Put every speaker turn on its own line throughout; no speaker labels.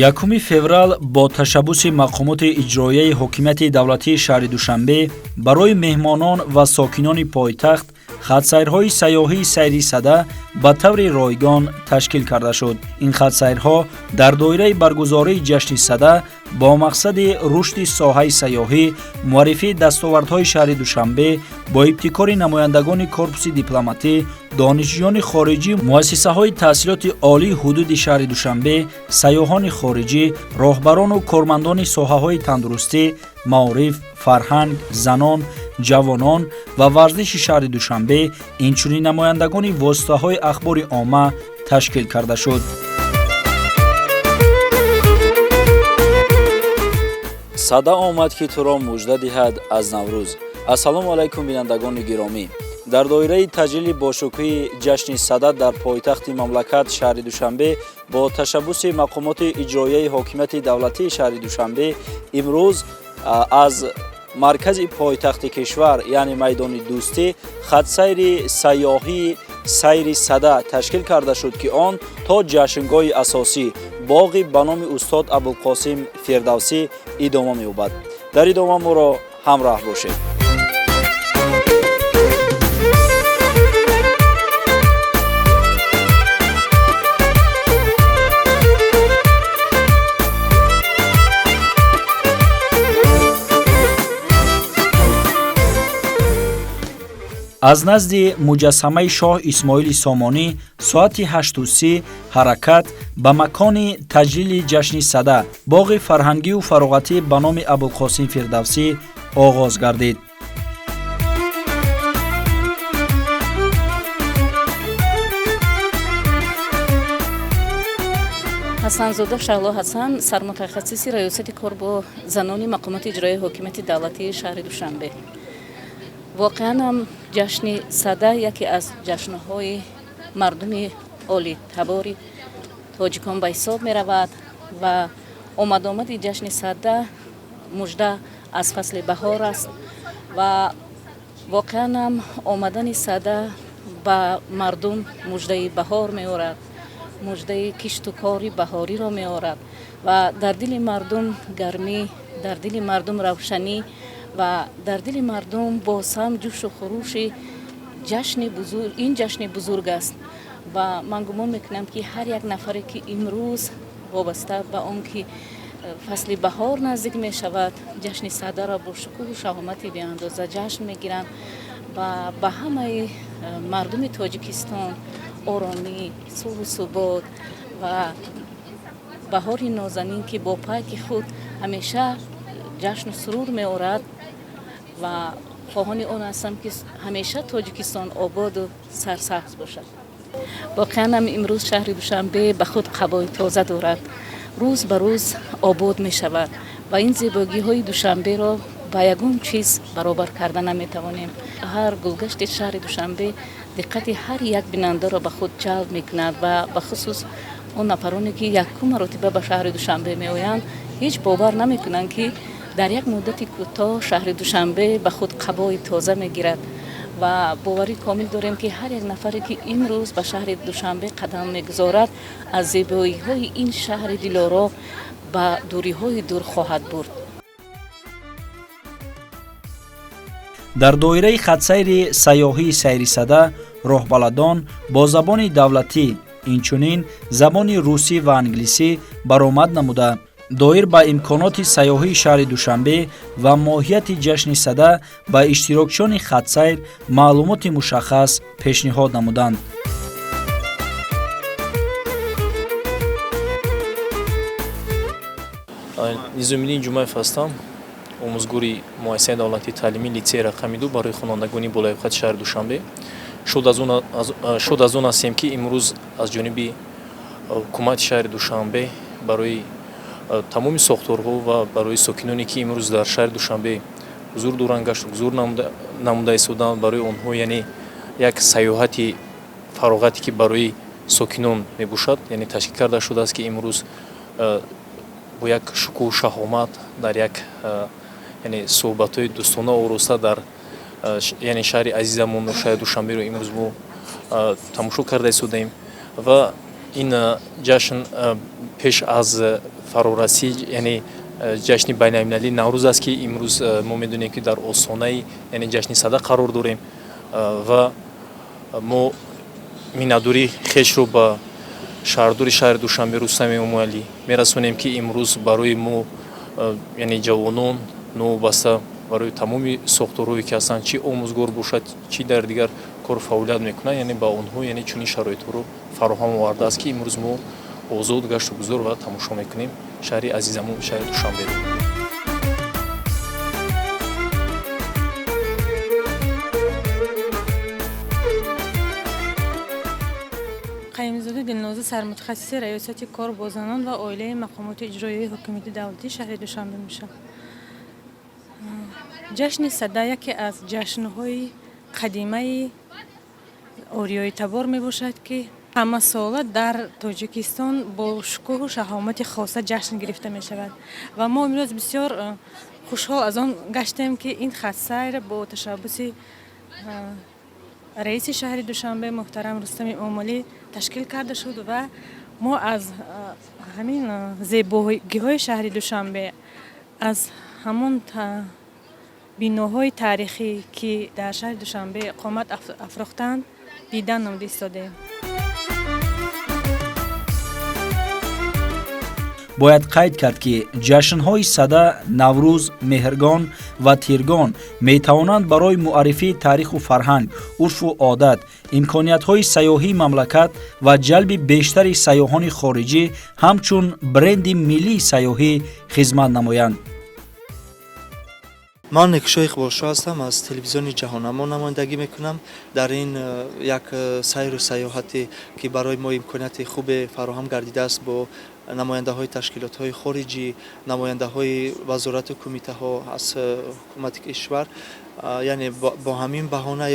1 феврал бо ташаббуси мақомоти иҷроияи ҳокимияти давлатии шаҳри Душанбе барои меҳмонон ва сокинони пойтахт хатсайрҳои сайёҳии сайри сада ба таври ройгон ташкил карда шуд. Ин хатсайрҳо дар доираи баргузории ҷашни сада бо мақсади рушди соҳаи сайёҳӣ, муаррифии дастовардҳои шаҳри Душанбе бо ибтикори намояндагони корпуси дипломатӣ, донишҷӯёни хориҷӣ, муассисаҳои таҳсилоти олии ҳудуди шаҳри Душанбе, сайёҳони хориҷӣ, роҳбарону кормандони соҳаҳои тандурустӣ, маориф, фарҳанг, занон, ҷавонон ва варзиши шаҳри Душанбе, инчунин намояндагони воситаҳои ахбори омма ташкил карда шуд. Сада омад ки туро мужда диҳад аз Наврӯз. Ассалому алайкум бинандагони гиромӣ. Дар доираи таҷлили бошукӯҳи ҷашни сада дар пойтахти мамлакат шаҳри Душанбе бо ташаббуси мақомоти иҷроияи ҳокимияти давлатии шаҳри Душанбе имрӯз аз маркази пойтахти кишвар яъне майдони Дӯстӣ хатсайри сайёҳии сайри сада ташкил карда шуд ки он то ҷашнгоҳи асосӣ боғи ба номи устод Абулқосим Фирдавсӣ идома меёбад. Дар идома моро ҳамроҳ бошед. аз назди муҷассамаи шоҳ Исмоили Сомонӣ соати 8:30 ҳаракат ба макони таҷлили ҷашни сада боғи фарҳангию фароғатӣ ба номи Абулқосим Фирдавсӣ оғоз гардид.
ҳасанзода Шаҳло Ҳасан, сармутахассиси раёсати кор бо занони мақомоти иҷроияи ҳокимияти давлатии шаҳри Душанбе. воқеан ҳам ҷашни сада яке аз ҷашнҳои мардуми олитабори тоҷикон ба ҳисоб меравад ва омадомади ҷашни сада мужда аз фасли баҳор аст ва воқеан ҳам омадани сада ба мардум муждаи баҳор меорад, муждаи кишту кори баҳориро меорад ва дар дили мардум гармӣ, дар дили мардум равшанӣ ва дар дили мардум бозҳам ҷӯшу хурӯши ин ҷашни бузург аст ва ман гумон мекунам ки ҳар як нафаре ки имрӯз вобаста ба он ки фасли баҳор наздик мешавад ҷашни садаро бо шукӯҳу шаҳомати беандоза ҷашн мегиранд ва ба ҳамаи мардуми Тоҷикистон оромӣ, сулҳу субот ва баҳори нозанин ки бо пайки худ ҳамеша ҷашну сурур меорад ва хоҳони он ҳастам ки ҳамеша Тоҷикистон ободу сарсабз бошад. воқеан ҳам имрӯз шаҳри Душанбе ба худ қабои тоза дорад, рӯз ба рӯз обод мешавад ва ин зебогиҳои Душанберо ба ягон чиз баробар карда наметавонем. ҳар гулгашти шаҳри Душанбе диққати ҳар як бинандаро ба худ ҷалб мекунад ва ба хусус он нафароне ки якум маротиба ба шаҳри Душанбе меоянд ҳеҷ бовар намекунанд ки дар як муддати кӯтоҳ шаҳри Душанбе ба худ қабои тоза мегирад ва боварӣ комил дорем ки ҳар як нафаре ки имрӯз ба шаҳри Душанбе қадам мегузорад аз зебоиҳои ин шаҳри дилоро ба дуриҳои дур хоҳад бурд.
дар доираи хатсайри сайёҳии сайри сада роҳбаладон бо забони давлатӣ инчунин забони русӣ ва англисӣ баромад намуда доир ба имконоти сайёҳии шаҳри Душанбе ва моҳияти ҷашни сада ба иштирокчиёни хатсайр маълумоти мушаххас пешниҳод намуданд.
Низомиддин Ҷумаев ҳастам, омӯзгори муассисаи давлатии таълимии литсеи рақами 2 барои хонондагони болоиқати шаҳри Душанбе. Шуд аз он ҳастем ки имрӯз аз ҷониби ҳукумати шаҳри Душанбе барои тамоми сохторҳо ва барои сокиноне ки имрӯз дар шаҳри Душанбе ҳузур доранд гашту гузур намуда истоданд, барои онҳо яъне як сайёҳати фароғате ки барои сокинон мебошад, яъне ташкил карда шудааст ки имрӯз бо як шукӯҳу шаҳомат дар як яъне суҳбатҳои дӯстона ороста дар яъне шаҳри азизамон шаҳри Душанберо имрӯз мо тамошо карда истодаем ва ин ҷашн пеш аз фарораси яъне ҷашни байналмилалии наврӯз аст ки имрӯз мо медонем ки дар осонаи яъне ҷашни сада қарор дорем ва мо миннатдории хешро ба шаҳрдори шаҳри Душанбе Рустами Эмомалӣ мерасонем ки имрӯз барои мо яъне ҷавонон новобаста барои тамоми сохторҳое ки ҳастанд чӣ омӯзгор бошад чӣ дар дигар кор фаъолият мекунад яъне ба онҳо яъне чунин шароитҳоро фароҳам овардааст ки имрӯз мо озод гашту гузор ва тамошо мекунем шаҳри азизамон шаҳри Душанберо.
қаимзода Дилноза сармутахассиси раёсати кор бо занон ва оилаи мақомоти иҷроияи ҳокимияти давлатии шаҳри Душанбе мешавад. ҷашни сада яке аз ҷашнҳои қадимаи ориёи табор мебошад ки ҳамасола дар Тоҷикистон бо шукӯҳу шаҳомати хоса ҷашн гирифта мешавад ва мо имрӯз бисёр хушҳол аз он гаштем ки ин хатсайр бо ташаббуси раиси шаҳри Душанбе муҳтарам Рустами Эмомалӣ ташкил карда шуд ва мо аз ҳамин зебогиҳои шаҳри Душанбе аз ҳамон биноҳои таърихӣ ки дар шаҳри Душанбе иқомат афрохтанд дидан номда истодем.
бояд қайд кард ки ҷашнҳои сада, наврӯз, меҳргон ва тиргон метавонанд барои муаррифии таъриху фарҳанг, урфу одат, имкониятҳои сайёҳии мамлакат ва ҷалби бештари сайёҳони хориҷӣ ҳамчун бренди миллии сайёҳӣ хизмат намоянд.
ман Некушои Иқболшо ҳастам, аз телевизиони Ҷаҳонамо намояндагӣ мекунам дар ин як сайру саёҳате ки барои мо имконияти хубе фароҳам гардидааст бо намояндаҳои ташкилотҳои хориҷӣ, намояндаҳои вазорату кумитаҳо аз ҳукумати кишвар, яъне бо ҳамин баҳона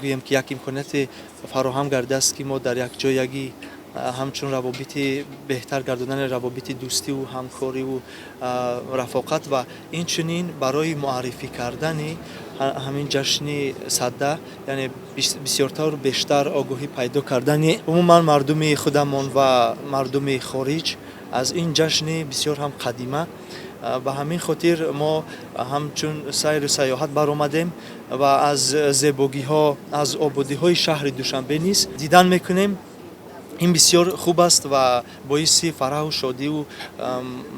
гӯем ки як имконияти фароҳам гардидааст ки мо дар якҷоягӣ ҳамчун равобити беҳтар гардонани равобити дӯстиву ҳамкориву рафоқат ва инчунин барои муаррифӣ кардани ҳамин ҷашни сада яъне бисёртару бештар огоҳӣ пайдо кардани умуман мардуми худамон ва мардуми хориҷ аз ин ҷашни бисёр ҳам қадима. ба ҳамин хотир мо ҳамчун сайру саёҳат баромадем ва аз зебогиҳо аз ободиҳои шаҳри Душанбе низ дидан мекунем. ин бисёр хуб аст ва боиси фараҳу шодиву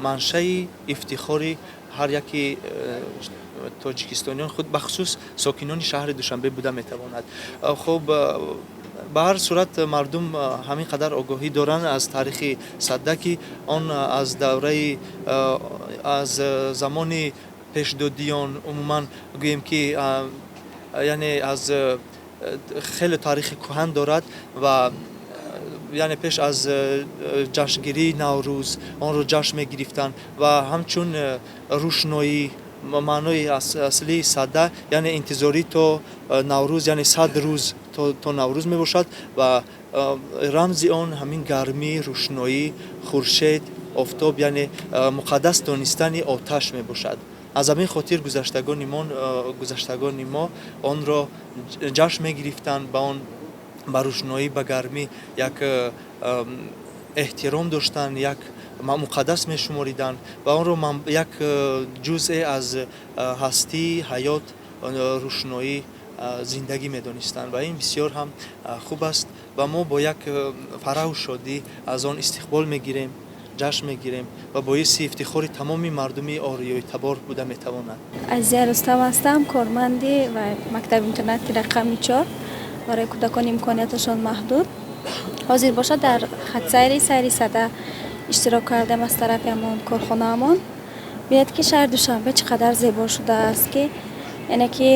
маншаи ифтихори ҳар яки тоҷикистониён худ бахусус сокинони шаҳри Душанбе буда метавонад. хуб ба ҳар сурат мардум ҳамин қадар огоҳӣ доранд аз таърихи сада ки он аз давраи аз замони пешдодиён умуман гӯем ки яъне аз хеле таърихи кӯҳан дорад ва яъне пеш аз ҷашнгирии Наврӯз онро ҷашн мегирифтанд ва ҳамчун рӯшноӣ маънои аслии сада яъне интизорӣ то Наврӯз яъне 100 рӯз то Наврӯз мебошад ва рамзи он ҳамин гармӣ, рӯшноӣ, хуршед, офтоб яъне муқаддас донистани оташ мебошад. аз ҳамин хотир гузаштагони мо онро ҷашн мегирифтанд, ба он ба рӯшноӣ ба гармӣ як эҳтиром доштанд, як муқаддас мешумориданд ва онро як ҷузъе аз ҳастии ҳаёт рӯшноӣ зиндагӣ медонистанд ва ин бисёр ҳам хуб аст ва мо бо як фараҳу шодӣ аз он истиқбол мегирем, ҷашн мегирем ва боиси ифтихори тамоми мардуми ориёи табор буда метавонад.
Азия Рустам ҳастам, корманди ва мактаби интернати рақами 4 барои кӯдакони имконияташон маҳдуд. ҳозир бошад дар хатсайри сайри сада иштирок кардем аз тарафи ҳамон корхонаамон. биёед ки шаҳри Душанбе чӣ қадар зебо шудааст ки яъне ки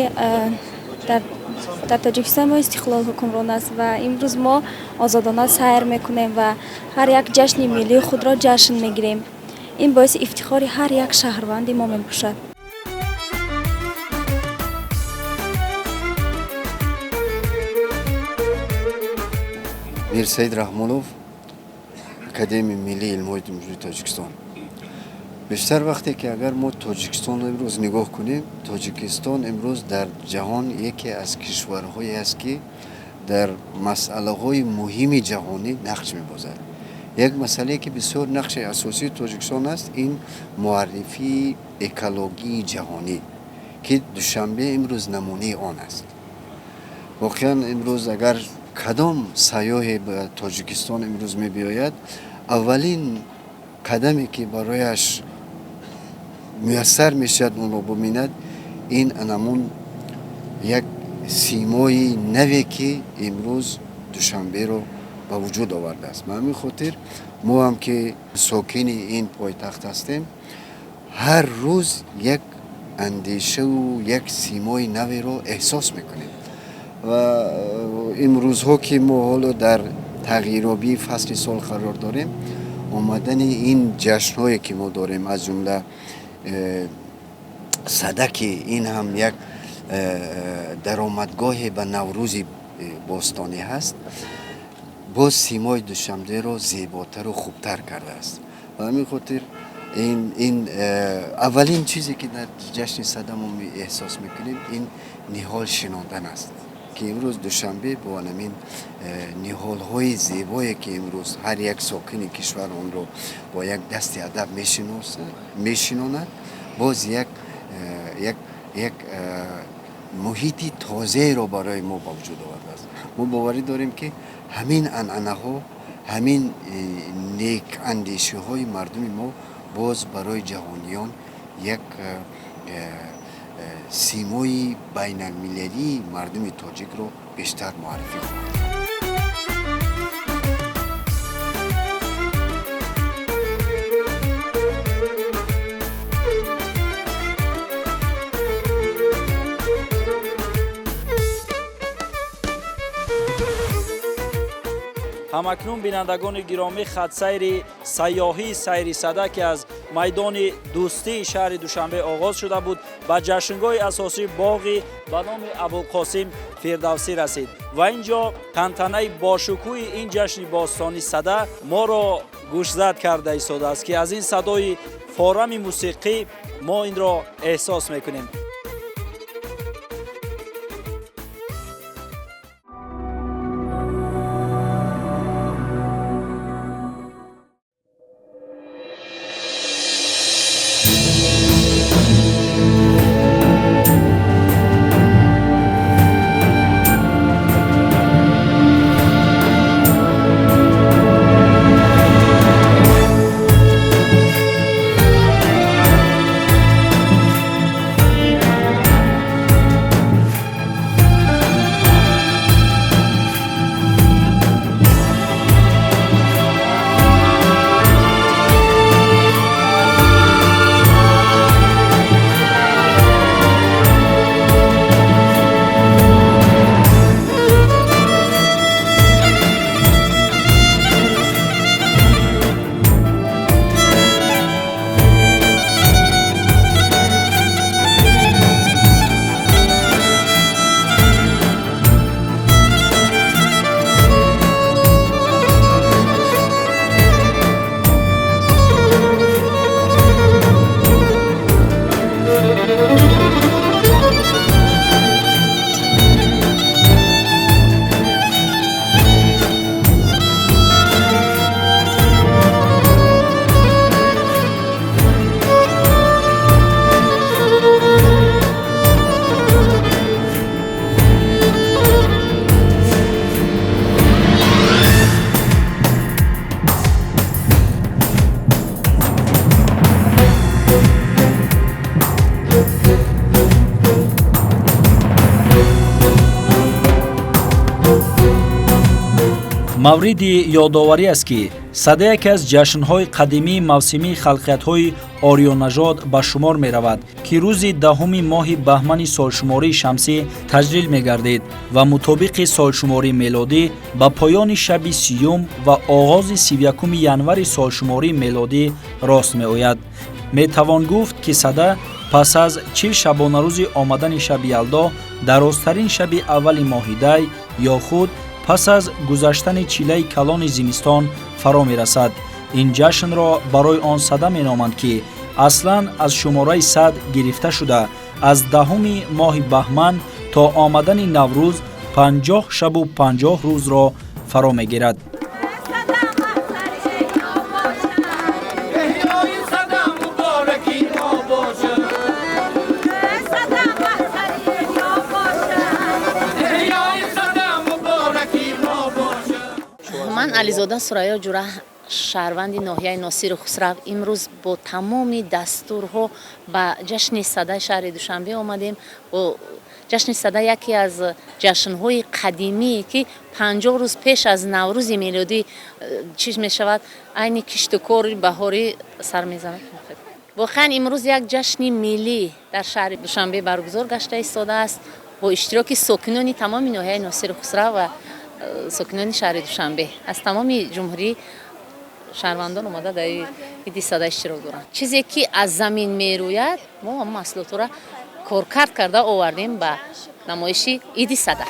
дар Тоҷикистон мо истиқлол ҳукмрон аст ва имрӯз мо озодона сайр мекунем ва ҳар як ҷашни миллии худро ҷашн мегирем. ин боиси ифтихори ҳар як шаҳрванди мо мебошад.
Мирсаид Раҳмонов, Академияи миллии илмҳои ҷумҳурии Тоҷикистон. бештар вақте ки агар мо Тоҷикистонро имрӯз нигоҳ кунем, Тоҷикистон имрӯз дар ҷаҳон яке аз кишварҳое аст ки дар масъалаҳои муҳими ҷаҳонӣ нақш мебозад. یک مسئله که بسیار نقش اساسی تاجیکستان است این معرفی اکولوژی جهانی که دوشنبه امروز نمونه آن است. واقعا امروز اگر کدام سیاح به تاجیکستان امروز می بیاید اولین قدمی که برایش میسر میشد اون رو ببیند این انمون یک سیمای نوی که امروز دوشنبه رو به وجود آورده است. به همین خاطر ما هم که ساکن این پایتخت هستیم هر روز یک اندیشه و یک سیمای نوی رو احساس میکنیم و امروزها که ما حالا در تغییرابی فصل سال قرار داریم آمدن این جشن‌هایی که ما داریم از جمله صدک این هم یک درآمدگاه به نوروز باستانی هست باز سیمای دوشنبه رو زیباتر و خوبتر کرده است و همین خاطر این اولین چیزی که در جشن صدک ما احساس میکنیم این نهال شناندن است که امروز دوشنبه با همین نهال های زیبایی که امروز هر یک ساکن کشور اون رو با یک دست ادب میشناند باز یک محیطی تازه رو برای ما با وجود آورده است. ما باوری داریم که همین عنعنه ها همین نیک اندیشه های مردم ما باز برای جهانیان یک سیمای بین المللی مردم تاجیک رو بیشتر معرفی خواهد.
همکنون بینندگان گرامی خطسیر سیاحی سیر صدک از میدان دوستی شهر دوشنبه آغاز شده بود به جشنگاه اساسی باغی به نام ابوالقاسم فردوسی رسید و اینجا تنتنه باشکوه این جشن باستانی صدک ما را گوشزد کرده ایستاده است که از این صدای فارم موسیقی ما این را احساس میکنیم. мавриди ёдоварӣ аст ки сада яке аз ҷашнҳои қадимии мавсимии халқиятҳои орионажод ба шумор меравад ки рӯзи 10 моҳи баҳмани солшумории шамсӣ таҷлил мегардид ва мутобиқи солшумории мелодӣ ба поёни шаби 30 ва оғози 31 январи солшумории мелодӣ рост меояд. метавон гуфт ки сада пас аз 40 шабонарӯзи омадани шаби ялдо дарозтарин шаби аввали моҳи дай ё худ пас аз гузаштани чилаи калони зимистон фаро мерасад. ин ҷашнро барои он сада меноманд ки аслан аз шумораи 100 гирифта шуда аз 10 моҳи баҳман то омадани наврӯз 50 шабу 50 рӯзро фаро мегирад.
من علیزاده سریا جوره شهروند ناحیه ناصر خسرو امروز با تمام دستورها به جشن صده شهر دوشنبه آمدیم. و جشن صده یکی از جشن‌های قدیمی که 50 روز پیش از نوروز میلادی چیز می شود عین کشتکار بهاری سر میزند. واقعا امروز یک جشن ملی در شهر دوشنبه برگزار گشته ایستاده است با اشتراک ساکنان تمام ناحیه ناصر خسرو و ساکنان شهر دوشنبه از تمام جمهوری شهروندان اومده در این صده اشتراک دارند. چیزی که از زمین میروید ما هم محصولات را کارکرد کرده آوردیم به نمایش عید صده.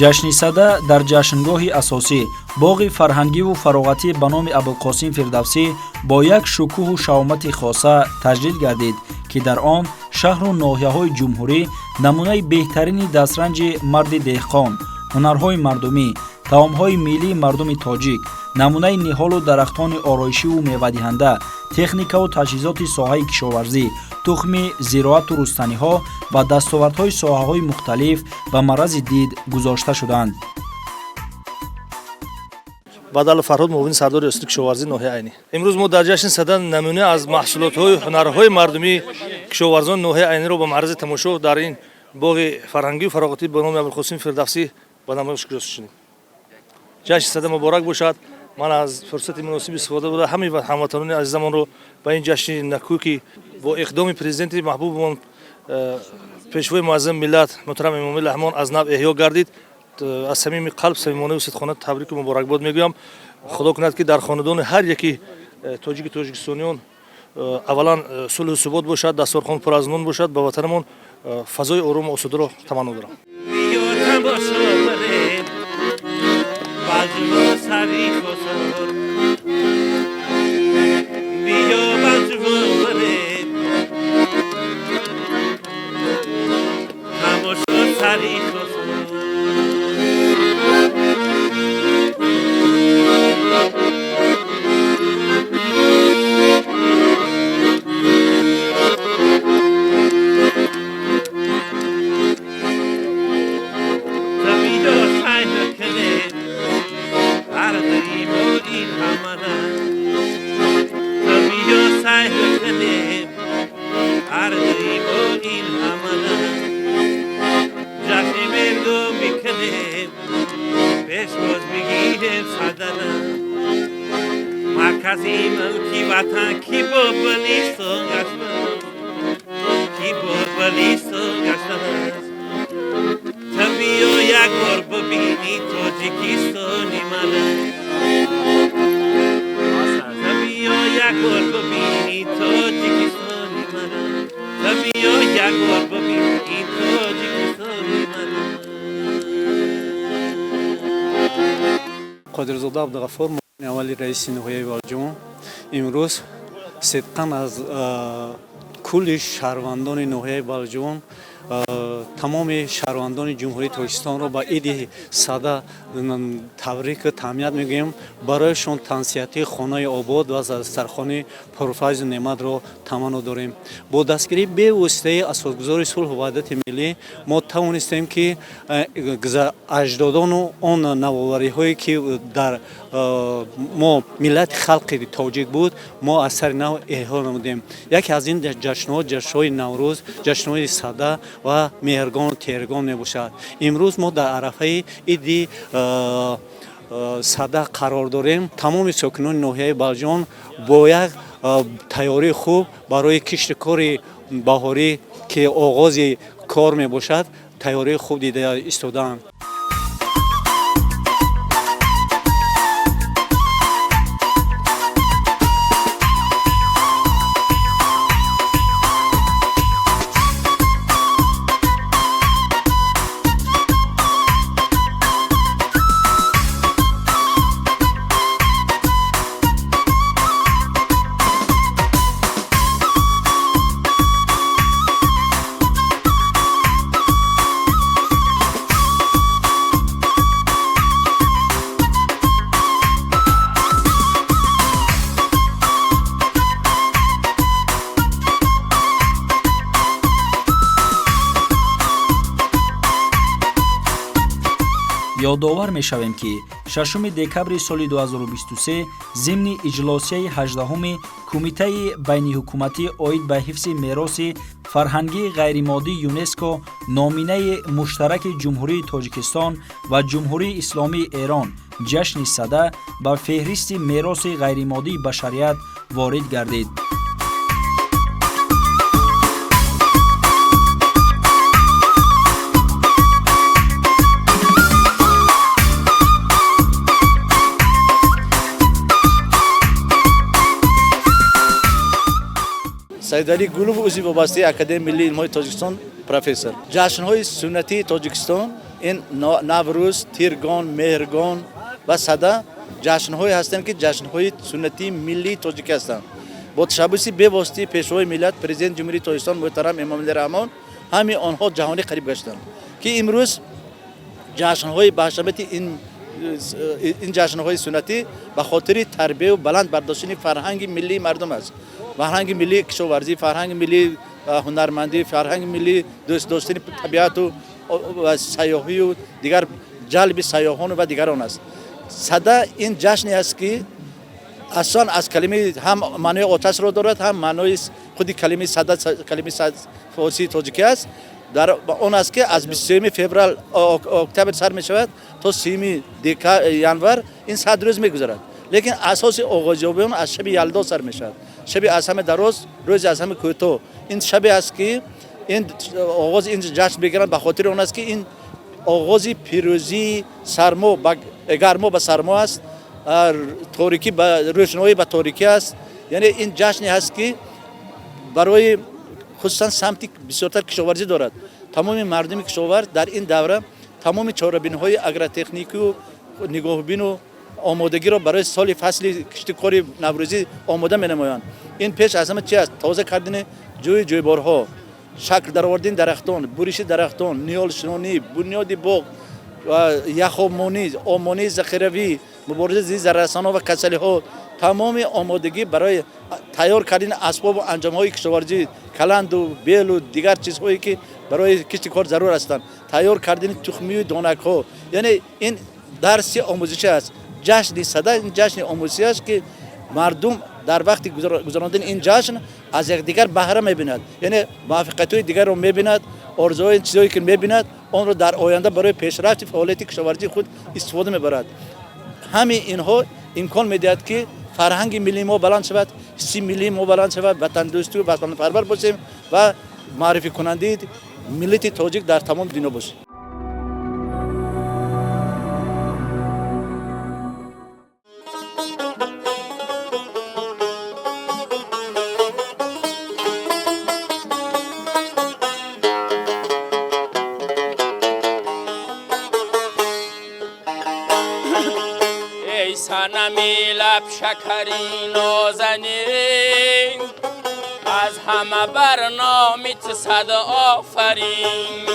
ҷашни сада дар ҷашнгоҳи асосӣ боғи фарҳангиву фароғатӣ ба номи абулқосим фирдавсӣ бо як шукӯҳу шаомати хоса таҷлил гардид, ки дар он шаҳру ноҳияҳои ҷумҳурӣ намунаи беҳтарини дастранҷи марди деҳқон, ҳунарҳои мардумӣ, таомҳои миллии мардуми тоҷик, намунаи ниҳолу дарахтони ороишиву мевадиҳанда, техникаву таҷҳизоти соҳаи кишоварзӣ, тухми зироату рустаниҳо ва дастовардҳои соҳаҳои мухталиф ба маърази дид гузошта шуданд.
бадал фарҳод муовини сардори риёсати кишоварзии ноҳияи айнӣ. имрӯз мо дар ҷашни сада намуна аз маҳсулотҳои ҳунарҳои мардумии кишоварзони ноҳияи айниро ба маърази тамошо дар ин боғи фарҳангиву фароғатӣ ба номи абулқосим фирдавсӣ ба намоиш гузошта шудем. ҷашни сада муборак бошад. ман аз фурсати муносиб истифода бурда ҳамаи ҳамватанони азизамонро ба ин ҷашни накӯ ки бо иқдоми президенти маҳбубмон пешвои муаззами миллат муҳтарам эмомалӣ раҳмон аз нав эҳё гардид. аз самими қалб самимонаву сидхона табрику муборакбод мегӯям. худо кунад ки дар хонадони ҳар яки тоҷики тоҷикистониён аввалан сулҳу субот бошад, дастархон пур аз нон бошад. ба ватанамон фазои орому осударо таманно дорам.
қодирзода абдуғаффор муовини аввали раиси ноҳияи валҷон имрӯз сидқан аз кулли шаҳрвандони ноҳияи валҷон тамоми шаҳрвандони ҷумҳурии тоҷикистонро ба иди сада табрику таҳният мегӯем. барояшон тансиятии хонаи обод ва дастархони пурфайзу неъматро таманно дорем. бо дастгирии бевоситаи асосгузори сулҳу ваҳдати миллӣ мо тавонистем ки аҷдодону он навовариҳое ки дар мо миллати халқи тоҷик буд мо аз сари нав эҳё намудем. яке аз ин ҷашнҳо ҷашнҳои наврӯз, ҷашнҳои сада ва меҳргону тергон мебошад. имрӯз мо дар арафаи иди сада қарор дорем. Тамоми сокинони ноҳияи Балҷон бо як тайёрии хуб барои кишти кори баҳорӣ ки оғози кор мебошад, тайёрии хуб дида истодаанд.
یادآور می‌شویم که 6 دکبر سال 2023 ضمن اجلاسیه 18 کمیته بین حکومتی عاید به حفظ میراث فرهنگی غیرمادی یونسکو نامینه مشترک جمهوری تاجیکستان و جمهوری اسلامی ایران جشن صده به فهرست میراث غیرمادی بشریت وارد گردید.
سیدعلی گلوب عضو وابسته اکادمی ملی علم‌های تاجیکستان پروفسور. جشن‌های سنتی تاجیکستان این نوروز، تیرگان، مهرگان و صده جشن‌هایی هستند که جشن‌های سنتی ملی تاجیک هستند. با تشبث به واسطه پیشوای ملت پرزیدنت جمهوری تاجیکستان محترم امام‌الله رحمان همه آنها جهانی قریب گشتند که امروز جشن‌های بهشامت این جشن‌های سنتی به خاطر تربیت و بلند برداشتن فرهنگ ملی مردم است. فرهنگ ملی کشاورزی، فرهنگ ملی هنرمندی، فرهنگ ملی دوست داشتن طبیعت و سیاحی و دیگر جلب سیاحان و دیگران است. صده این جشنی است که اصلا از کلمه هم معنای آتش را دارد، هم معنای خود کلمه صده کلمه فارسی تاجیکی است. در اون است که از 23 فوریه اکتبر سر می شود تا 30 ژانویه این 100 روز می گذرد. لیکن اساس آغازیابی اون از شب یلدا سر می شود. شب از همه دراز، روز از همه کوتاه. این شب است که این آغاز این جشن بگیرند به خاطر اون است که این آغاز پیروزی سرما با گرما به سرما است، تاریکی به روشنایی به تاریکی است. یعنی این جشنی است که برای خصوصا سمتی بسیارتر کشاورزی دارد. تمام مردم کشاورز در این دوره تمام چاره‌بینی‌های اگرتکنیکی و نگاهبین و آمادگی را برای سال فصل کشتکاری نوروزی آماده می‌نمایند. این پیش از همه چی است؟ تازه کردن جویبارها، شکل درآوردن درختان، بریش درختان، نیال شنانی، بنیاد باغ و یخامانی، آمانی ذخیروی، مبارزه زی زرسان‌ها و کسلی‌ها، تمام آمادگی برای تیار کردن اسباب و انجام‌های کشاورزی، کلند و بیل و دیگر چیزهایی که برای کشتکار ضرور هستند، تیار کردن تخمی و دانک‌ها. یعنی این درس آموزشی است. جشن صده این جشن آموزشی است که مردم در وقت گذراندن این جشن از یکدیگر بهره می‌بیند. یعنی موفقیت‌های دیگر رو می‌بیند، آرزوهای چیزایی که می‌بیند آن رو در آینده برای پیشرفت فعالیت کشاورزی خود استفاده می‌برد. همین اینها امکان می‌دهد که فرهنگ ملی ما بلند شود، حس ملی ما بلند شود، وطن دوستی و وطن پرور باشیم و معرفی کننده ملت تاجیک در تمام دنیا باشیم.
صنمی لب شکری نازنین از همه برنامه صد آفرین.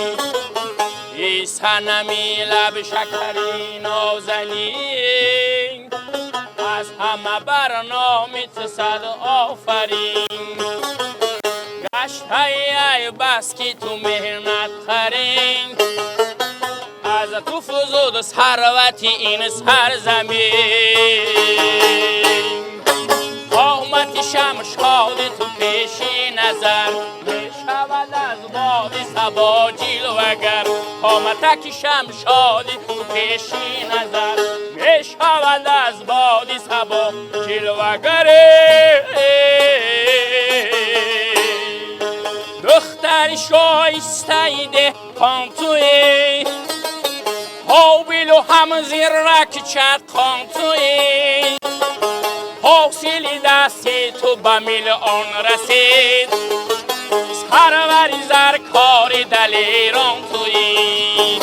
ای صنمی لب شکری نازنین از همه برنامه صد آفرین. گشت ای بس که تو مهنت خرین از تو فزود ثروت این سرزمین. آمد شمشاد تو پیش نظر می شود از باد سبا جلوگر قامتک شمشادی تو پیشی نظر میشود از بادی سبا جلوگره دختر شایسته ده کانتوی هاویل و هم زیرک چت کانتوی حاصلی دستی تو به میلیون رسید سروری زرکاری دلیران توی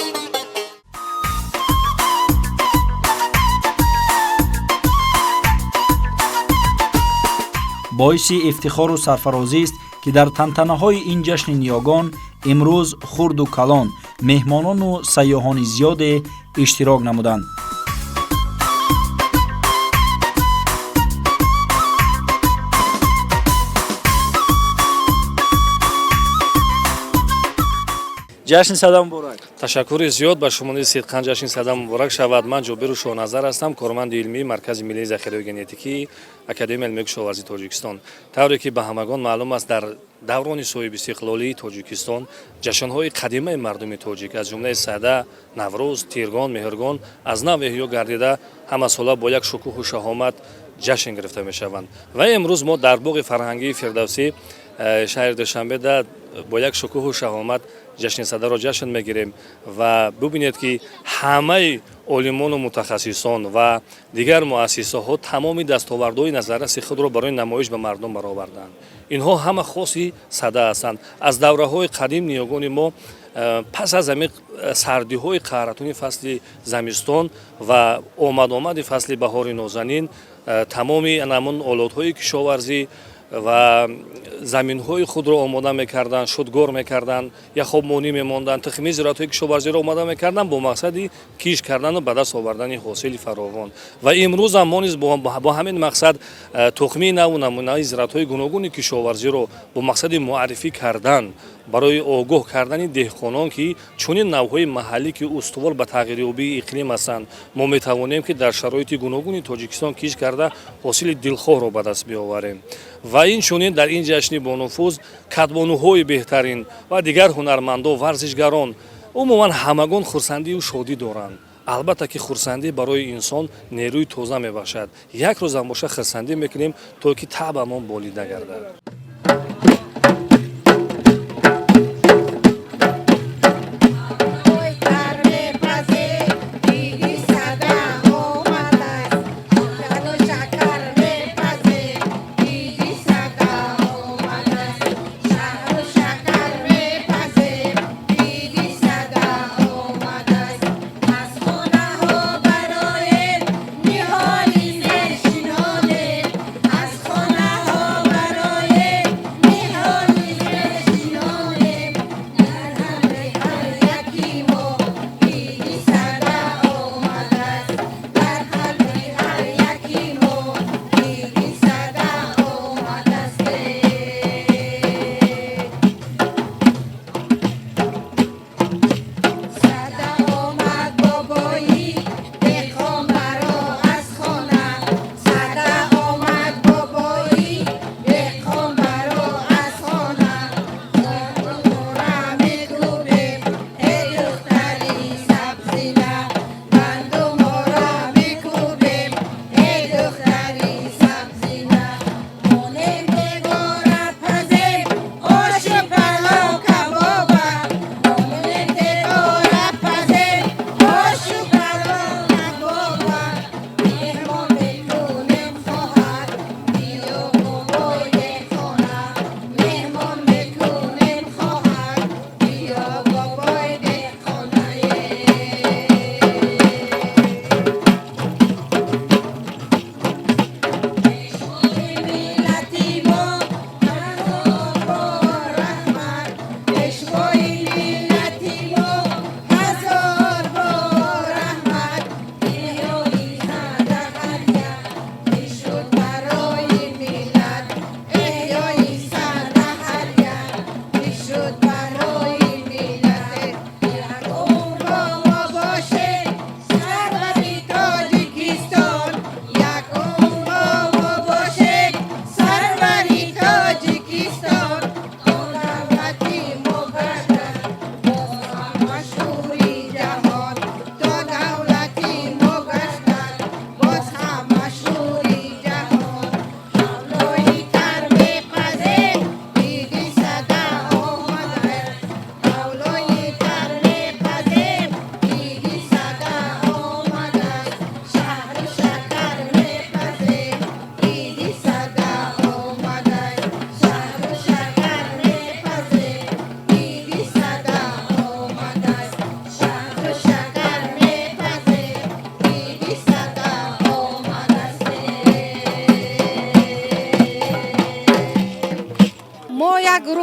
боиси ифтихору сарфарозист ки дар тантанаҳои ин ҷашни ниёгон имрӯз хурду калон меҳмонону сайёҳони зиёде иштирок намуданд. ҷашни сада муборак.
ташаккури зиёд ба шумони сидқан ҷашни сада муборак шавад. ман ҷобиру шоҳназар ҳастам, корманди илмии маркази миллии захираи генетикии академияи илмии кишоварзии тоҷикистон. тавре ки ба ҳамагон маълум аст, дар даврони соҳиби истиқлолии тоҷикистон ҷашнҳои қадимаи мардуми тоҷик аз ҷумлаи сада, наврӯз, тиргон, меҳргон аз нав эҳё гардида ҳамасола бо як шукӯҳу шаҳомат ҷашн гирифта мешаванд. ва имрӯз мо дар боғи фарҳангии фирдавсӣ шаҳри душанбеда бо як шукӯҳу шаҳомат ҷашни садаро ҷашн мегирем ва бубинед ки ҳамаи олимону мутахассисон ва дигар муассисаҳо тамоми дастовардҳои назарраси худро барои намоиш ба мардум бароварданд. инҳо ҳама хоси сада ҳастанд. аз давраҳои қадим ниёгони мо пас аз ҳамин сардиҳои қаҳратуни фасли замистон ва омади фасли баҳори нозанин тамоми анамун олотҳои кишоварзӣ ва заминҳои худро омода мекарданд, шудгор мекарданд, яхобмонӣ мемонданд, тухми зироатҳои кишоварзиро омода мекарданд бо мақсади киш кардану ба даст овардани ҳосили фаровон. ва имрӯз ҳам мо низ бо ҳамин мақсад тухмии наву намунаи зироатҳои гуногуни кишоварзиро бо мақсади муаррифӣ кардан барои огоҳ кардани деҳқонон ки чунин навъҳои маҳаллӣ ки устувор ба тағйирёбии иқлим ҳастанд, мо метавонем ки дар шароити гуногуни тоҷикистон киш карда ҳосили дилхоҳро ба даст биоварем. ва инчунин дар ин ҷашни бонуфуз кадбонуҳои беҳтарин ва дигар ҳунармандон, варзишгарон умуман ҳамагон хурсандию шодӣ доранд. албатта ки хурсандӣ барои инсон нерӯи тоза мебахшад. як рӯзам боша хурсандӣ мекунем то ки таъбамон болида гардад.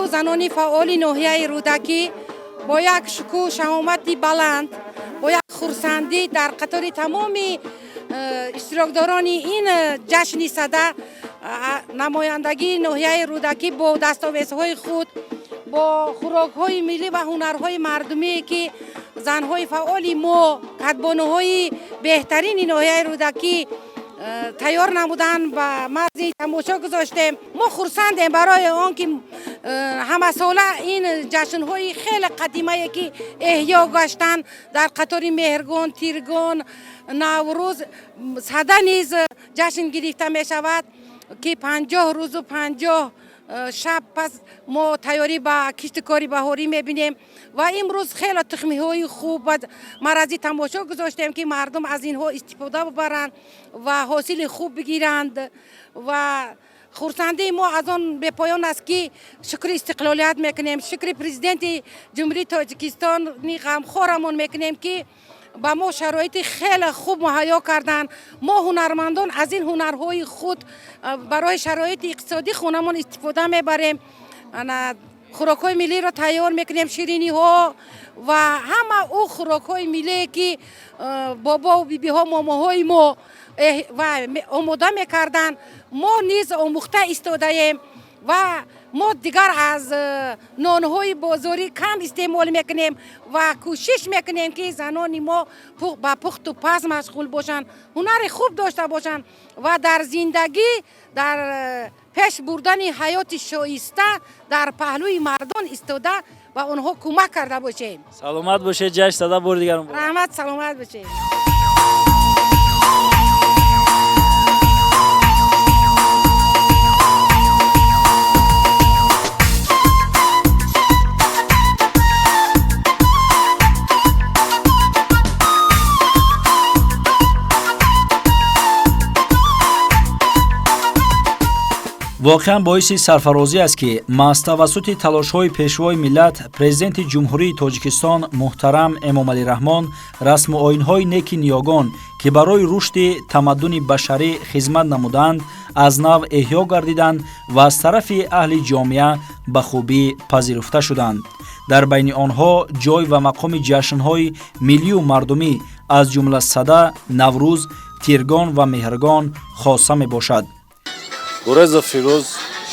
و زنان فعال ناحیه رودکی با یک شکوه شهامتی بلند با یک خرسندی در قطار تمام اشتراکداران این جشن صده نمایندگی ناحیه رودکی با دستاویزهای خود با خوراک‌های ملی و هنرهای مردمی که زنهای فعال ما کدبانوهای بهترین ناحیه رودکی تیار نمودن و مرزی تماشا گذاشتیم. ما خرسندیم برای آن که همه ساله این جشن‌های خیلی قدیمی که احیا گشتن در قطار مهرگان، تیرگان، نوروز صده نیز جشن گرفته می شود که 50 روز و 50 شب پس ما تیاری با کشتکاری بهاری میبینیم و امروز خیلی تخمی های خوب و مرزی تماشا گذاشتیم که مردم از اینها استفاده ببرند و حاصل خوب بگیرند و خرسندی ما از آن به پایان است که شکر استقلالیت میکنیم، شکر پرزیدنت جمهوری تاجیکستان غمخوارمون میکنیم که با ما شرایط خیلی خوب مهیا کردن. ما هنرمندان از این هنرهای خود برای شرایط اقتصادی خونمون استفاده میبریم. خوراک‌های ملی را تیار میکنیم، شیرینی ها و همه او خوراک‌های ملی که بابا و بیبی ها ماماهای ما و آماده میکردن ما نیز آموخته استاده‌ایم و ما دیگر از نانهای بازاری کم استعمال میکنیم و کوشش میکنیم که زنان ما با پخت و پز مشغول باشن، هنر خوب داشته باشن و در زندگی در پیش بردن حیات شایسته در پهلوی مردان ایستاده و اونها کمک کرده باشیم.
سلامت باشه. جشن صده بار دیگر
رحمت سلامت باشه.
واقعا باعث سرفرازی است که توسط تلاش‌های پیشوای ملت پرزیدنت جمهوری تاجیکستان محترم امامعلی رحمان رسم و آیین‌های نیک نیاگان که برای رشد تمدن بشری خدمت نمودند از نو احیا گردیدند و از طرف اهل جامعه به خوبی پذیرفته شدند. در بین آنها جای و مقام جشن‌های ملی و مردمی از جمله صده، نوروز، تیرگان و مهرگان خاصه میباشد.
گورز فیروز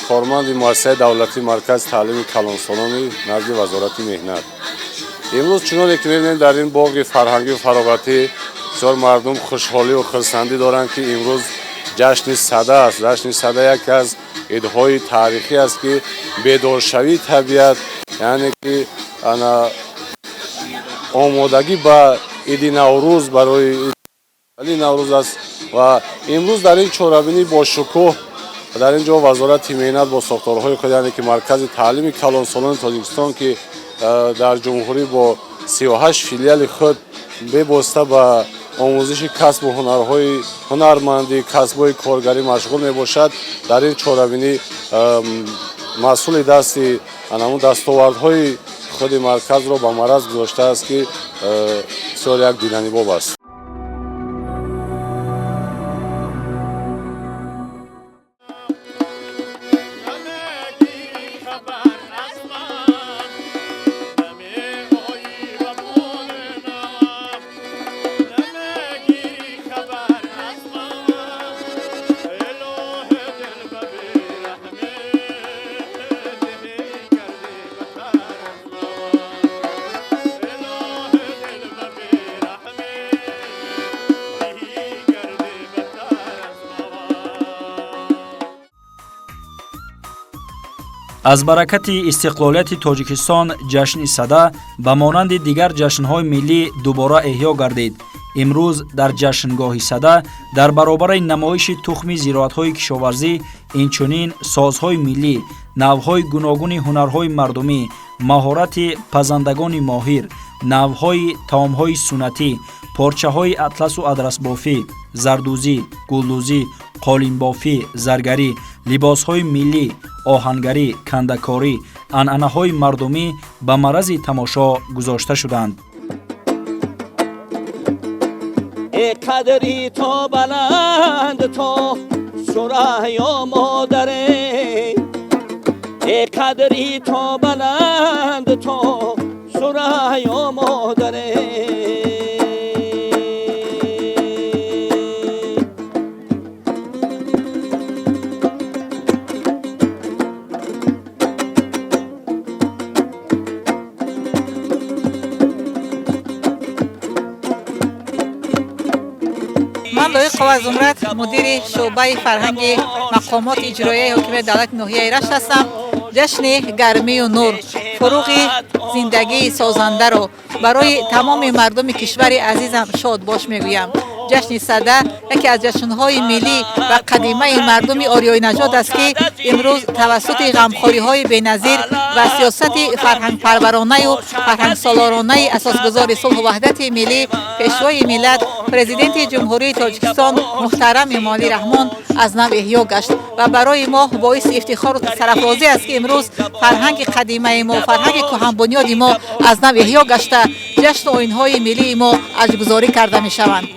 کارمند مؤسسه دولتی مرکز تعلیم کلانسالان نزد وزارت مهنت. امروز چنانه که می‌بینیم در این باغ فرهنگی و فراغتی بسیار مردم خوشحالی و خرسندی دارند که امروز جشن صده است. جشن صده یکی از عیدهای تاریخی است که بیدارشوی طبیعت یعنی که آمادگی به عید نوروز برای عید نوروز است و امروز در این چهاربینی با شکوه در اینجا وزارت مهنت با ساختارهای خود یعنی که مرکز تعلیم کلانسالان تاجیکستان که در جمهوری با 38 فیلیال خود ببسته به آموزش کسب و هنرهای هنرمندی کسب‌های کارگری مشغول میباشد. در این چهاربینی مسئول دستی دستاوردهای خود مرکز را به مرز گذاشته است که بسیار یک دیدنی باب است.
از برکت استقلالیت تاجیکستان جشن صده به مانند دیگر جشن‌های ملی دوباره احیا گردید. امروز در جشنگاه صده در برابر نمایش تخم زراعت‌های کشاورزی اینچنین سازهای ملی، نوهای گوناگون هنرهای مردمی، مهارت پزندگان ماهر، نوهای طعام‌های سنتی، پارچه‌های اطلس و ادرس بافی، زردوزی، گلدوزی، قالین بافی، زرگری، لباس‌های ملی، آهنگری، کندکاری، عنعنه‌های مردمی به معرض تماشا گذاشته شدند.
ای قدری تو بلند تو سریا مادره، ای قدری تو بلند تو سریا مادره
من لایق قوا زمرت مدیر شعبه فرهنگ مقامات اجرایی حکومت دولت ناحیه رشت هستم. جشن گرمی و نور فروغ زندگی سازنده رو برای تمام مردم کشور عزیزم شاد باش میگویم. جشن صده یکی از جشن‌های ملی و قدیمی مردم آریای نژاد است که امروز توسط غمخوری‌های بی‌نظیر و سیاست فرهنگ پرورانه و فرهنگ سالارانه اساسگذار صلح و وحدت ملی پیشوای ملت پرزیدنت جمهوری تاجیکستان محترم امالی رحمان از نو احیا گشت و برای ما باعث افتخار و سرافرازی است که امروز فرهنگ قدیمی ما فرهنگ کهن بنیاد ما از نو احیا گشته جشن آیین‌های ملی ما اجرگذاری کرده می‌شوند.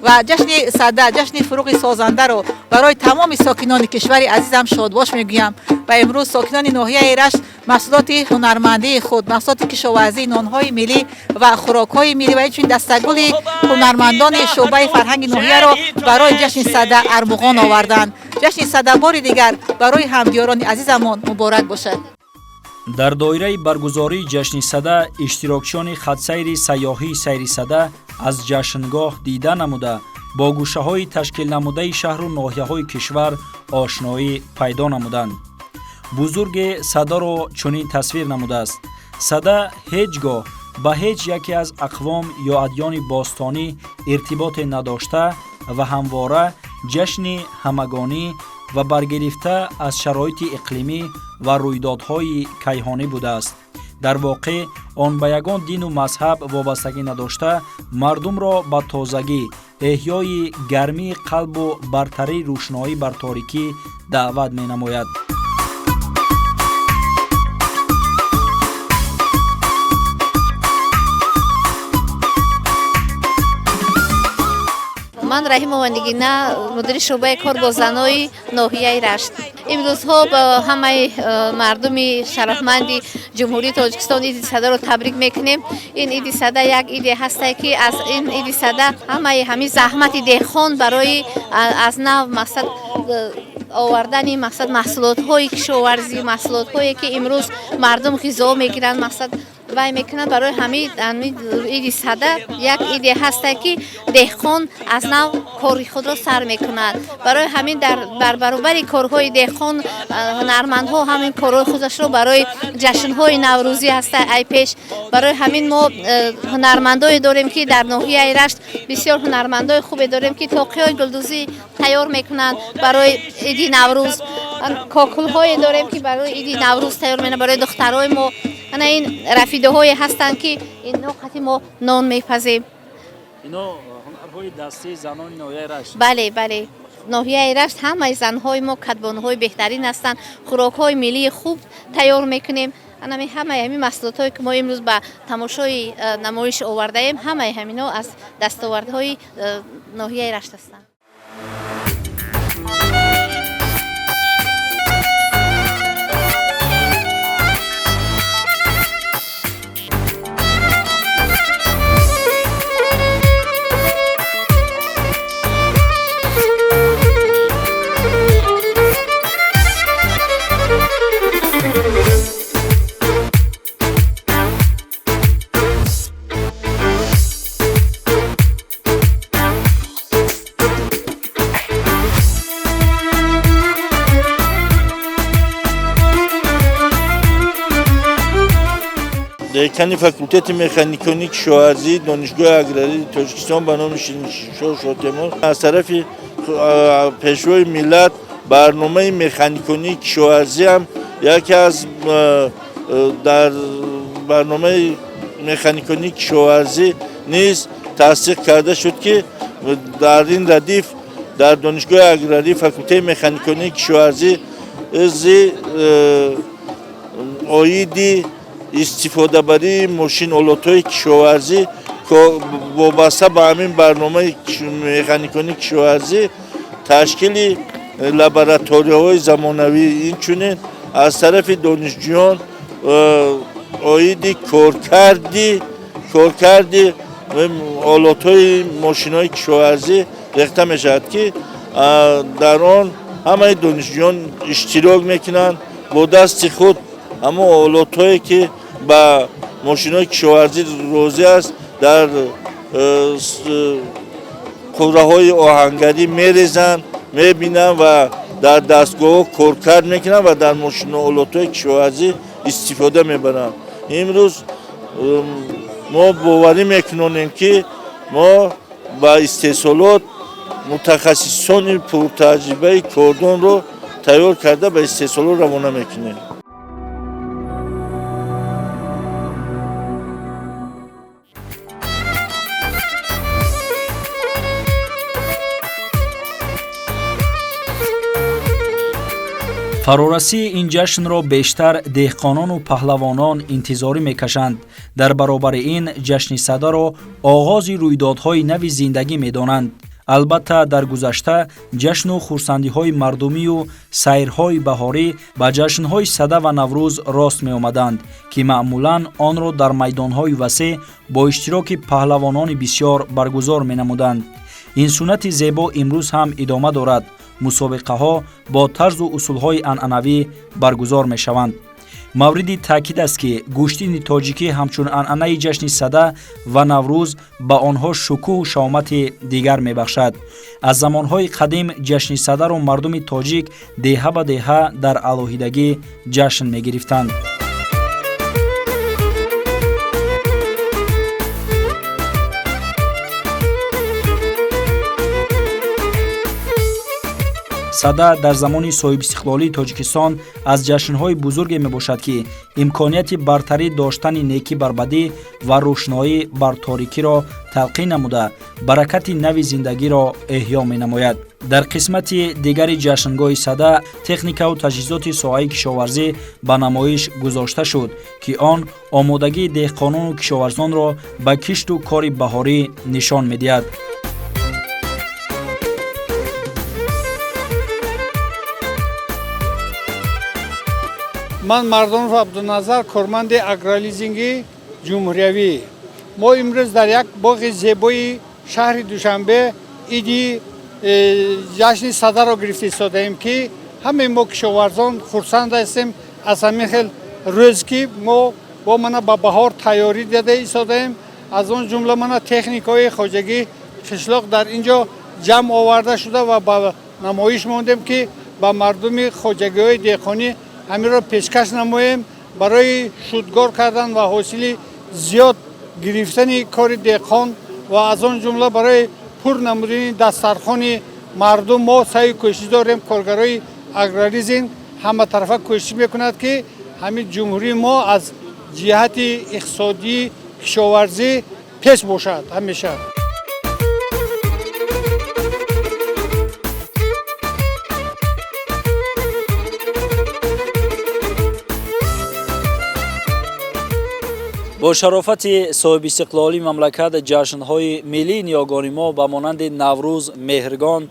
و جشن صده جشن فروغ سازنده رو برای تمام ساکنان کشور عزیزم شادباش میگویم و امروز ساکنان ناحیه رشت محصولات هنرمندی خود محصولات کشاورزی نانهای ملی و خوراکهای ملی و همچنین دستگل هنرمندان شعبه فرهنگ ناحیه را برای جشن صده ارمغان آوردند. جشن صده بار دیگر برای همدیاران عزیزمان مبارک باشد.
در دایره برگزاری جشن صده اشتراکچیان خطسیر سیاحی سیر صده از جشنگاه دیده نموده با گوشه های تشکیل نموده شهر و ناحیه های کشور آشنایی پیدا نمودند. بزرگ صده را چنین تصویر نموده است: صده هیچگاه به هیچ یکی از اقوام یا ادیان باستانی ارتباط نداشته و همواره جشن همگانی و برگرفته از شرایط اقلیمی و رویدادهای کیهانی بوده است. در واقع آن به یگان دین و مذهب وابستگی نداشته مردم را به تازگی، احیای گرمی قلب و برتری روشنایی بر تاریکی دعوت می نماید.
من رحیم وندگینه مدیر شعبه کار با زنای ناحیه رشت. امروزها با همه مردم شرفمند جمهوری تاجیکستان عید صده رو تبریک میکنیم. این عید صده یک عید هسته که از این عید صده همه زحمت دهخان برای از نو مقصد آوردن مقصد محصولات های کشاورزی محصولات هایی که امروز مردم غذا میگیرن مقصد وای میکنن برای همین عید صده یک عید هست که دهقان از نو کاری خود را سر میکند. برای همین در برابر کارهای دهقان هنرمندها همین کارهای خودش رو برای جشنهای نوروزی هست ای پیش. برای همین ما هنرمندای داریم که در ناحیه رشت بسیار هنرمندای خوبی داریم که تاقی‌های گلدوزی تیار میکنند برای عید نوروز. کاکل‌های داریم که برای عید نوروز تیار میکنند برای دخترای ما. این رفیده های هستند که این نوقتی ما نان میپزیم.
اینا هنرهای دستی زنان ناحیه رشت؟
بله ناحیه رشت همه زنهای ما کدبانهای بهترین هستند. خوراکهای ملی خوب تیار میکنیم. همین محصولاتی که ما امروز به تماشای نمایش آورده ایم همینا از دستاوردهای ناحیه رشت هستند.
دکان فاکولته مکانیکی کشاورزی دانشگاه اگراری تاجیکستان به نام شاه تیمور از طرف پیشوای ملت برنامه مکانیکی کشاورزی هم یکی از در برنامه مکانیکی کشاورزی نیز تصدیق کرده شد که در این ردیف در دانشگاه اگراری فاکولته مکانیکی کشاورزی از آیدی استفاده بری ماشین آلات‌های کشاورزی که وابسته به همین برنامه مکانیکی کشاورزی تشکیل لابراتوری‌های زمانوی اینچنین از طرف دانشجویان آیدی کارکردی آلات‌های ماشین‌های کشاورزی ریخته میشد که در آن همه دانشجویان اشتراک میکنند با دست خود اما آلات‌هایی که با ماشین‌های کشاورزی روزی است در قره‌های آهنگری میریزند میبینند و در دستگاه کارکرد میکنند و در ماشین آلات‌های کشاورزی استفاده میبرند. امروز ما باوری میکنیم که ما با استحصالات متخصصان پرتجربه کردان رو تیار کرده به استحصالات روانه میکنیم.
фарораси ин ҷашнро бештар деҳқонону паҳлавонон интизорӣ мекашанд. дар баробари ин ҷашни садаро оғози рӯйдодҳои нави зиндагӣ медонанд. албатта дар гузашта ҷашну хурсандиҳои мардумию сайрҳои баҳорӣ ба ҷашнҳои сада ва наврӯз рост меомаданд ки маъмулан онро дар майдонҳои васеъ бо иштироки паҳлавонони бисёр баргузор менамуданд. ин суннати зебо имрӯз ҳам идома дорад. мусобиқаҳо бо тарзу усулҳои анъанавӣ баргузор мешаванд. мавриди таъкид аст ки гӯштини тоҷикӣ ҳамчун анъанаи ҷашни сада ва наврӯз ба онҳо шукӯҳу шаомати дигар мебахшад. аз замонҳои қадим ҷашни садаро мардуми тоҷик деҳа ба деҳа дар алоҳидагӣ ҷашн мегирифтанд. сада дар замони соҳибистиқлолии тоҷикистон аз ҷашнҳои бузурге мебошад ки имконияти бартарӣ доштани некӣ бар бадӣ ва рӯшноӣ бар торикиро талқин намуда баракати нави зиндагиро эҳё менамояд. дар қисмати дигари ҷашнгоҳи сада техникаву таҷҳизоти соҳаи кишоварзӣ ба намоиш гузошта шуд ки он омодагии деҳқонону кишоварзонро ба кишту кори баҳорӣ нишон медиҳад.
من مردم عبدالنظر کارمند اگرلیزینگ جمهوریوی. ما امروز در یک باغ زیبای شهر دوشنبه ایدی جشن صدا را گرفته ایستادیم که همه ما کشاورزان خرسند هستیم از همین خیل روز که ما با من به بهار تیاری داده ایستادیم. از اون جمله من تکنیکای خواجگی قشلاق در اینجا جمع آورده شده و با نمایش موندیم که با مردم خواجگی‌های دهقانی همین را پیشکش نماییم برای شودگار کردن و حاصل زیاد گرفتن کار دهقان و از آن جمله برای پر نمودن دسترخوان مردم. ما سعی کوشش داریم کارگرای اگراریزم همه طرفه کوشش میکند که همین جمهوری ما از جهت اقتصادی کشاورزی پیش باشد همیشه.
бо шарофати соҳибистиқлолӣ мамлакат ҷашнҳои миллии ниёгони мо ба монанди наврӯз, меҳргон,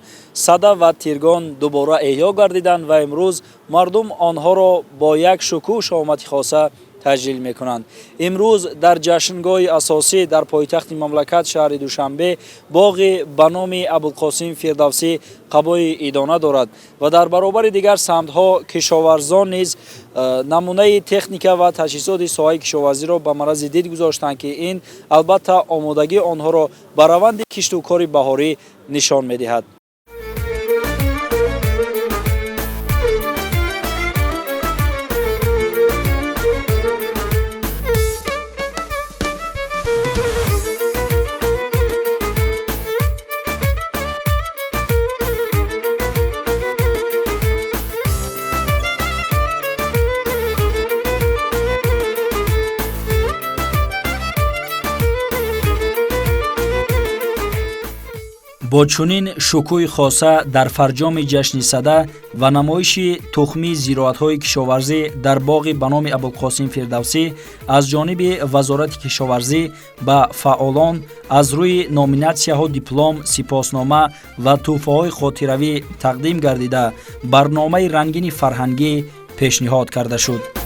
сада ва тиргон дубора эҳё гардиданд ва имрӯз мардум онҳоро бо як шукӯҳ шаомати хоса таҷлил мекунанд. имрӯз дар ҷашнгоҳи асосӣ дар пойтахти мамлакат шаҳри душанбе боғи ба номи абулқосим фирдавсӣ қабои идона дорад ва дар баробари дигар самтҳо кишоварзон низ намунаи техника ва таҷҳизоти соҳаи кишоварзиро ба марази дид гузоштанд ки ин албатта омодагии онҳоро ба раванди кишту кори баҳорӣ нишон медиҳад. бо чунин шукӯҳи хоса дар фарҷоми ҷашни сада ва намоиши тухмии зироатҳои кишоварзӣ дар боғи ба номи абулқосим фирдавсӣ аз ҷониби вазорати кишоварзӣ ба фаъолон аз рӯи номинатсияҳо диплом, сипоснома ва тӯҳфаҳои хотиравӣ тақдим гардида барномаи рангини фарҳангӣ пешниҳод карда шуд.